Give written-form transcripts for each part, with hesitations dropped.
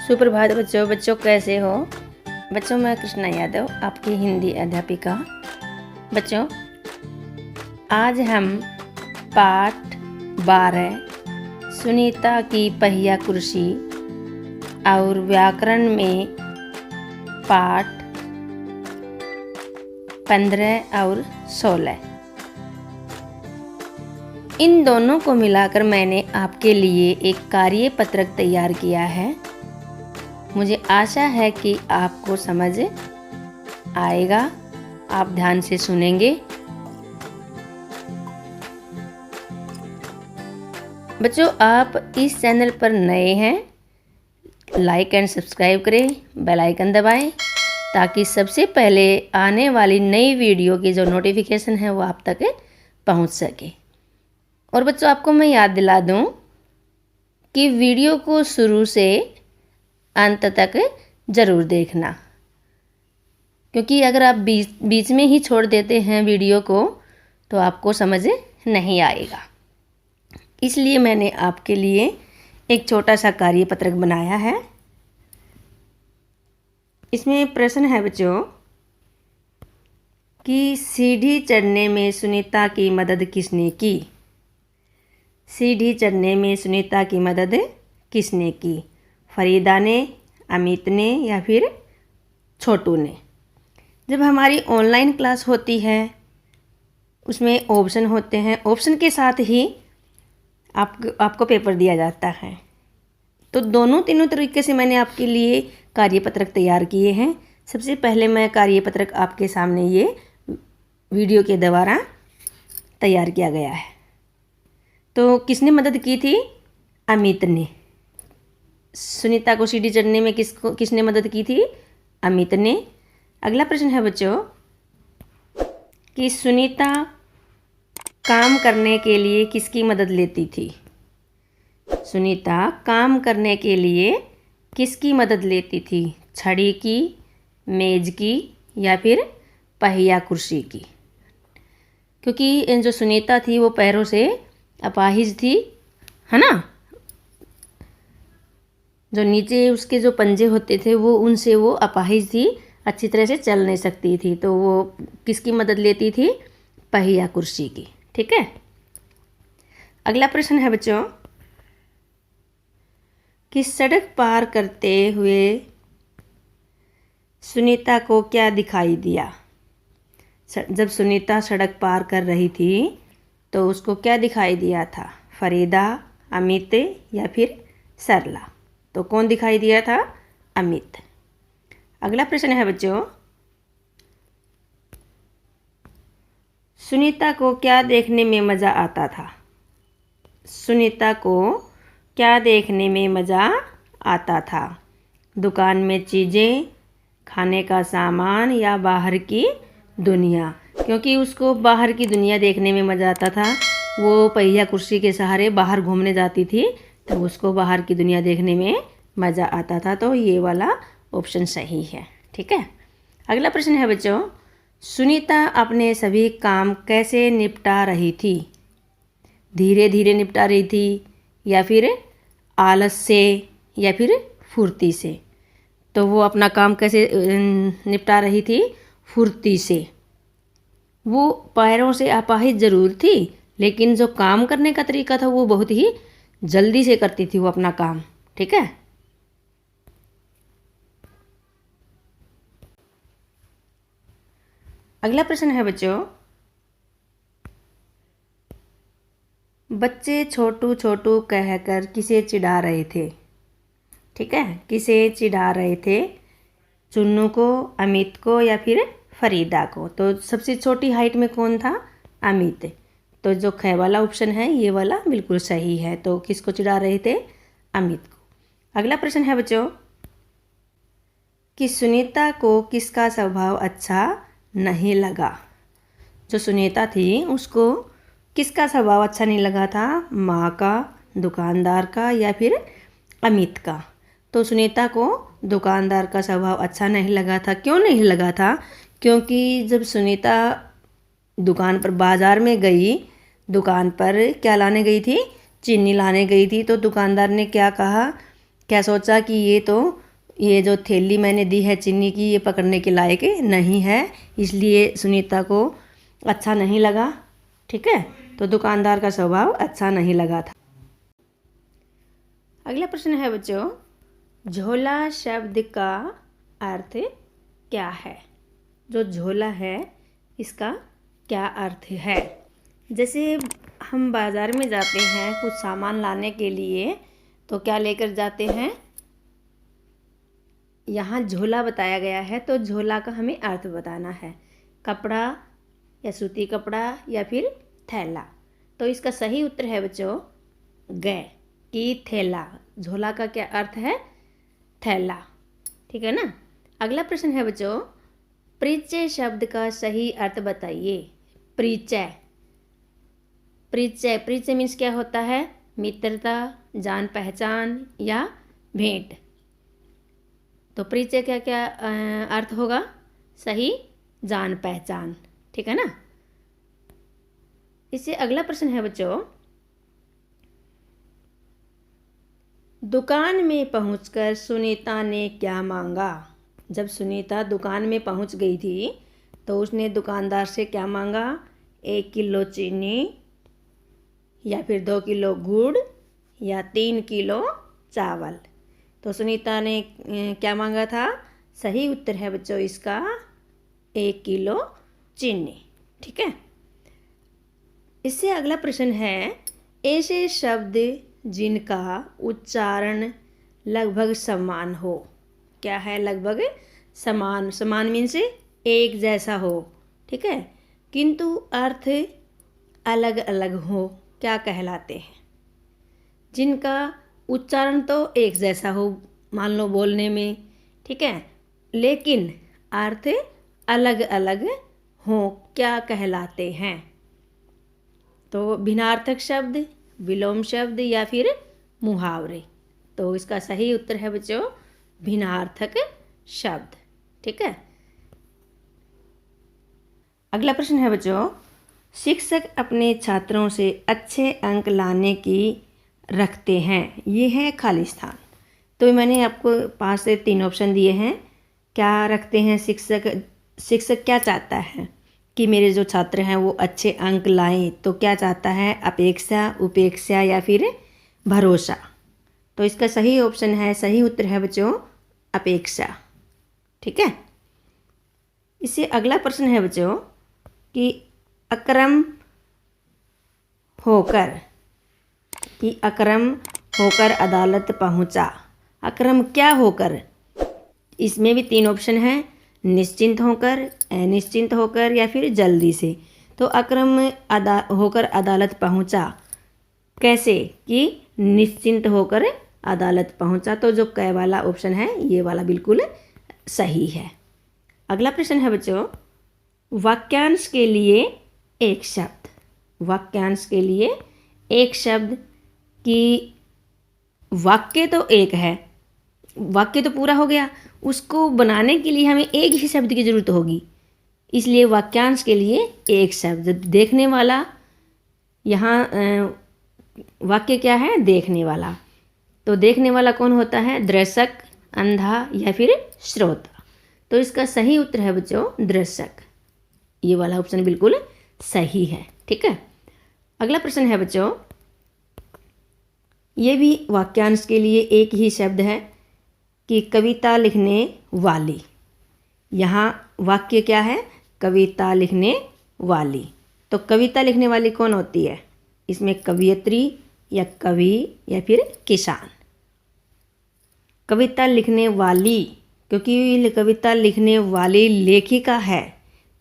सुप्रभात बच्चों। बच्चों कैसे हो बच्चों? मैं कृष्णा यादव, आपकी हिंदी अध्यापिका। बच्चों आज हम पाठ 12 सुनीता की पहिया कुर्सी और व्याकरण में पाठ 15 और 16 इन दोनों को मिलाकर मैंने आपके लिए एक कार्य पत्रक तैयार किया है। मुझे आशा है कि आपको समझ आएगा। आप ध्यान से सुनेंगे। बच्चों आप इस चैनल पर नए हैं, लाइक एंड सब्सक्राइब करें, बेल आइकन दबाएं ताकि सबसे पहले आने वाली नई वीडियो की जो नोटिफिकेशन है वो आप तक पहुंच सके। और बच्चों आपको मैं याद दिला दूं कि वीडियो को शुरू से अंत तक ज़रूर देखना, क्योंकि अगर आप बीच में ही छोड़ देते हैं वीडियो को तो आपको समझ नहीं आएगा। इसलिए मैंने आपके लिए एक छोटा सा कार्य पत्रक बनाया है। इसमें प्रश्न है बच्चों कि सीढ़ी चढ़ने में सुनीता की मदद किसने की? सीढ़ी चढ़ने में सुनीता की मदद किसने की? फरीदा ने, अमित ने या फिर छोटू ने? जब हमारी ऑनलाइन क्लास होती है उसमें ऑप्शन होते हैं, ऑप्शन के साथ ही आपको पेपर दिया जाता है। तो तीनों तरीके से मैंने आपके लिए कार्यपत्रक तैयार किए हैं। सबसे पहले मैं कार्यपत्रक आपके सामने ये वीडियो के द्वारा तैयार किया गया है। तो किसने मदद की थी? अमित ने। सुनीता को सीढ़ी चढ़ने में किसने मदद की थी? अमित ने। अगला प्रश्न है बच्चों कि सुनीता काम करने के लिए किसकी मदद लेती थी? सुनीता काम करने के लिए किसकी मदद लेती थी? छड़ी की, मेज की या फिर पहिया कुर्सी की? क्योंकि जो सुनीता थी वो पैरों से अपाहिज थी, है ना। जो नीचे उसके जो पंजे होते थे उनसे वो अपाहिज थी, अच्छी तरह से चल नहीं सकती थी। तो वो किसकी मदद लेती थी? पहिया कुर्सी की। ठीक है। अगला प्रश्न है बच्चों कि सड़क पार करते हुए सुनीता को क्या दिखाई दिया? जब सुनीता सड़क पार कर रही थी तो उसको क्या दिखाई दिया था? फरीदा, अमित या फिर सरला? तो कौन दिखाई दिया था? अमित। अगला प्रश्न है बच्चों सुनीता को क्या देखने में मज़ा आता था? सुनीता को क्या देखने में मज़ा आता था? दुकान में चीज़ें, खाने का सामान या बाहर की दुनिया? क्योंकि उसको बाहर की दुनिया देखने में मज़ा आता था। वो पहिया कुर्सी के सहारे बाहर घूमने जाती थी तो उसको बाहर की दुनिया देखने में मज़ा आता था। तो ये वाला ऑप्शन सही है। ठीक है। अगला प्रश्न है बच्चों सुनीता अपने सभी काम कैसे निपटा रही थी? धीरे धीरे निपटा रही थी या फिर आलस से या फिर फुर्ती से? तो वो अपना काम कैसे निपटा रही थी? फुर्ती से। वो पैरों से अपाहिज जरूर थी, लेकिन जो काम करने का तरीका था वो बहुत ही जल्दी से करती थी वो अपना काम। ठीक है। अगला प्रश्न है बच्चों बच्चे छोटू छोटू कहकर किसे चिढ़ा रहे थे? ठीक है। किसे चिढ़ा रहे थे? चुन्नू को, अमित को या फिर फरीदा को? तो सबसे छोटी हाइट में कौन था? अमित। तो जो ख वाला ऑप्शन है ये वाला बिल्कुल सही है। तो किसको चिढ़ा रहे थे? अमित को। अगला प्रश्न है बच्चों कि सुनीता को किसका स्वभाव अच्छा नहीं लगा? जो सुनीता थी उसको किसका स्वभाव अच्छा नहीं लगा था? माँ का, दुकानदार का या फिर अमित का? तो सुनीता को दुकानदार का स्वभाव अच्छा नहीं लगा था। क्यों नहीं लगा था? क्योंकि जब सुनीता दुकान पर बाज़ार में गई, दुकान पर क्या लाने गई थी? चीनी लाने गई थी। तो दुकानदार ने क्या कहा क्या सोचा कि ये जो थैली मैंने दी है चीनी की ये पकड़ने के लायक नहीं है, इसलिए सुनीता को अच्छा नहीं लगा। ठीक है, तो दुकानदार का स्वभाव अच्छा नहीं लगा था। अगला प्रश्न है बच्चों, झोला शब्द का अर्थ क्या है? जो झोला है इसका क्या अर्थ है? जैसे हम बाज़ार में जाते हैं कुछ सामान लाने के लिए, तो क्या लेकर जाते हैं? यहाँ झोला बताया गया है, तो झोला का हमें अर्थ बताना है। कपड़ा या सूती कपड़ा या फिर थैला। तो इसका सही उत्तर है बच्चों ग कि थैला। झोला का क्या अर्थ है? थैला। ठीक है ना। अगला प्रश्न है बच्चों, परिचय शब्द का सही अर्थ बताइए। परिचय, परिचय परिचय मीन्स क्या होता है? मित्रता, जान पहचान या भेंट। तो परिचय क्या क्या अर्थ होगा? सही, जान पहचान। ठीक है ना। इससे अगला प्रश्न है बच्चों, दुकान में पहुंचकर सुनीता ने क्या मांगा? जब सुनीता दुकान में पहुंच गई थी तो उसने दुकानदार से क्या मांगा? 1 किलो चीनी या फिर 2 किलो गुड़ या 3 किलो चावल। तो सुनीता ने क्या मांगा था? सही उत्तर है बच्चों इसका 1 किलो चीनी। ठीक है। इससे अगला प्रश्न है, ऐसे शब्द जिनका उच्चारण लगभग समान हो। क्या है? लगभग समान। समान मीन्स एक जैसा हो। ठीक है, किंतु अर्थ अलग अलग हो, क्या कहलाते हैं? जिनका उच्चारण तो एक जैसा हो, मान लो बोलने में, ठीक है, लेकिन अर्थ अलग अलग हो, क्या कहलाते हैं? तो भिन्नार्थक शब्द, विलोम शब्द या फिर मुहावरे। तो इसका सही उत्तर है बच्चों भिन्नार्थक शब्द। ठीक है। अगला प्रश्न है बच्चों, शिक्षक अपने छात्रों से अच्छे अंक लाने की रखते हैं। ये है खाली स्थान। तो मैंने आपको 5 से 3 ऑप्शन दिए हैं। क्या रखते हैं शिक्षक? शिक्षक क्या चाहता है कि मेरे जो छात्र हैं वो अच्छे अंक लाएं। तो क्या चाहता है? अपेक्षा, उपेक्षा या फिर भरोसा। तो इसका सही ऑप्शन है, सही उत्तर है बच्चों अपेक्षा। ठीक है। इससे अगला प्रश्न है बच्चों कि अक्रम होकर अदालत पहुंचा। अक्रम क्या होकर? इसमें भी 3 ऑप्शन हैं, निश्चिंत होकर, अनिश्चिंत होकर या फिर जल्दी से। तो अक्रम होकर अदालत पहुंचा कैसे? कि निश्चिंत होकर अदालत पहुंचा। तो जो क वाला ऑप्शन है ये वाला बिल्कुल सही है। अगला प्रश्न है बच्चों, वाक्यांश के लिए एक शब्द। वाक्यांश के लिए एक शब्द कि वाक्य तो एक है, वाक्य तो पूरा हो गया, उसको बनाने के लिए हमें एक ही शब्द की ज़रूरत होगी। इसलिए वाक्यांश के लिए एक शब्द। देखने वाला, यहाँ वाक्य क्या है? देखने वाला। तो देखने वाला कौन होता है? दर्शक, अंधा या फिर श्रोता। तो इसका सही उत्तर है बच्चों दर्शक। ये वाला ऑप्शन बिल्कुल सही है। ठीक है। अगला प्रश्न है बच्चों, ये भी वाक्यांश के लिए एक ही शब्द है कि कविता लिखने वाली। यहाँ वाक्य क्या है? कविता लिखने वाली। तो कविता लिखने वाली कौन होती है? इसमें कवियत्री या कवि या फिर किसान। कविता लिखने वाली, क्योंकि कविता लिखने वाली लेखिका है,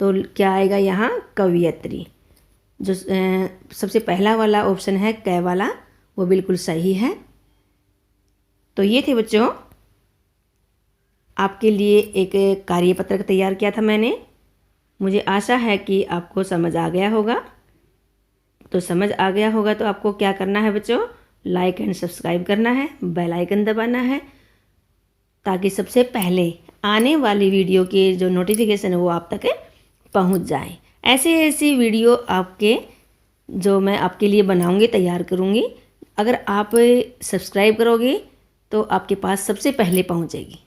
तो क्या आएगा यहाँ? कवियत्री। जो सबसे पहला वाला ऑप्शन है क वाला, वो बिल्कुल सही है। तो ये थे बच्चों आपके लिए एक कार्यपत्रक तैयार किया था मैंने। मुझे आशा है कि आपको समझ आ गया होगा। तो समझ आ गया होगा तो आपको क्या करना है बच्चों? लाइक एंड सब्सक्राइब करना है, बेल आइकन दबाना है, ताकि सबसे पहले आने वाली वीडियो के जो नोटिफिकेशन है वो आप तक पहुंच जाए। ऐसे ऐसी वीडियो आपके जो मैं आपके लिए बनाऊंगी, तैयार करूंगी। अगर आप सब्सक्राइब करोगे तो आपके पास सबसे पहले पहुंचेगी।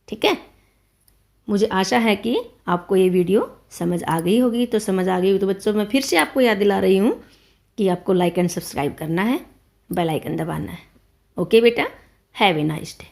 ठीक है, मुझे आशा है कि आपको ये वीडियो समझ आ गई होगी। तो समझ आ गई होगी तो बच्चों, मैं फिर से आपको याद दिला रही हूँ कि आपको लाइक एंड सब्सक्राइब करना है, बेल आइकन दबाना है। ओके बेटा, हैव ए नाइस डे।